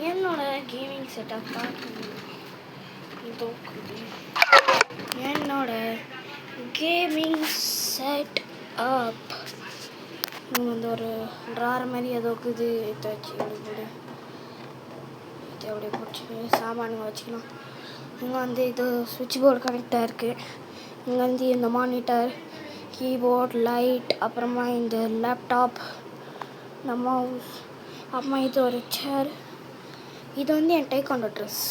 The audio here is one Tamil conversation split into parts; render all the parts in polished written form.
என்னோட கேமிங் செட்டப் என்னோட கேமிங் செட் அப் வந்து ஒரு ட்ரார் மாதிரி ஏதோ இருக்குது. ஏதாச்சும் போடு இது அப்படியே பிடிச்சி சாமானுங்க வச்சுக்கலாம். இங்கே வந்து இது சுவிட்ச் போர்டு கனெக்டாக இருக்குது. இங்கே வந்து இந்த மானிட்டர், கீபோர்ட், லைட், அப்புறமா இந்த லேப்டாப், இந்த மவுஸ், அப்புறமா இது ஒரு சேர். இது வந்து என் டைக்காண்டோ ட்ரெஸ்.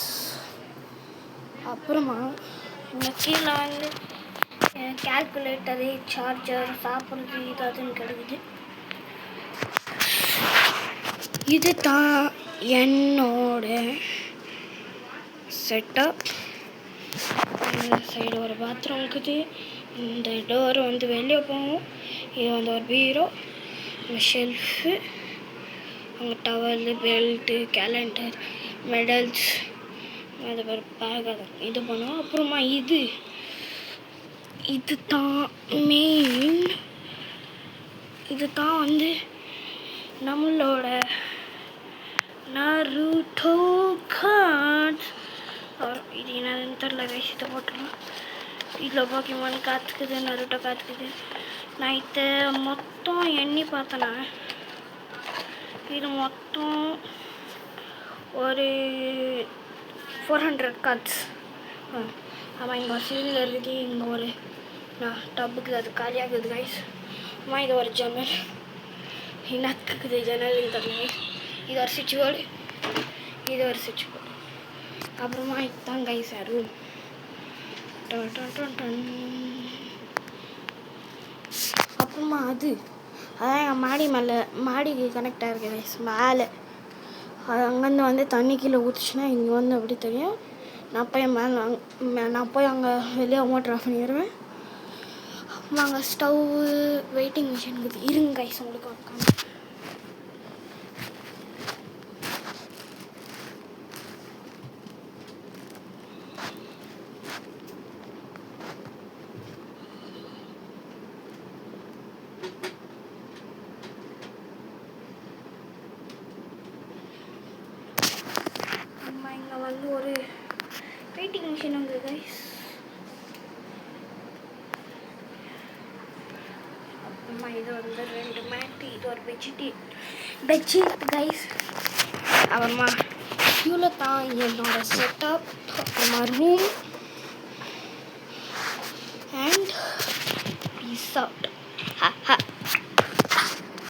அப்புறமா இங்கே கீழே வந்து கால்குலேட்டரு, சார்ஜர், சாப்பிட்றது இது அதுன்னு கிடைக்குது. இது தான் என்னோட செட்டப். இந்த சைடு ஒரு பாத்ரூம் இருக்குது. இந்த டோர் வந்து வெளியே போகும். இது வந்து ஒரு பீரோ, இந்த ஷெல்ஃபு, அங்கே டவலு, பெல்ட்டு, கேலண்டர், மெடல்ஸ், அது ஒரு பேக் அது இது பண்ணுவோம். அப்புறமா இது தான் மெயின். இது தான் வந்து நம்மளோட நருட்டோ கார்ட்ஸ். இது என்னதுன்னு தெரியல கைஸ். இதை போட்டுருலாம். இதில் போக்கிமான் காத்துக்குது, நருட்டோ காத்துக்குது. நைட்டு மொத்தம் எண்ணி பார்த்தேன்னா இது மொத்தம் ஒரு 400 கார்ட்ஸ். ஆமாம், இங்கே ஒரு சீரியல் இருக்குது. இங்கே ஒரு டப்புக்கு அது காலியாகுது கைஸ். ஆமாம், இது ஒரு ஜன்னல். என்னத்துக்குது ஜன்னல்னு தெரியல. இது ஒரு சுவிட்ச் போர்டு, இது ஒரு சுவிட்ச் போர்டு. அப்புறமா இதுதான் கைஸ் ரூம். அப்புறமா அதான் எங்கள் மாடி மேலே மாடிக்கு கனெக்ட் ஆகிருக்கு கைஸ். மேலே அது அங்கேருந்து வந்து தண்ணி கீழே ஊற்றுச்சுன்னா இங்கே வந்து அப்படி தெரியும். நான் போய் அங்கே வெளியே மோட்டர் ஆஃப் பண்ணிடுவேன். அப்புறமா அங்கே ஸ்டவ், வெயிட்டிங் மிஷின் இருக்குது. இருங்க கைஸ், உங்களுக்கு உட்காந்து இங்கே வந்து ஒரு வெயிட்டிங் மிஷின் வந்து கைஸ். அப்புறமா இது வந்து 2 மேட்டு, இது ஒரு பெட்ஷீட் கைஸ். அப்புறமா இவ்வளோ தான் என்னோட செட்டப். அப்புறமா ரூம் அண்ட் பீஸ் அவுட்.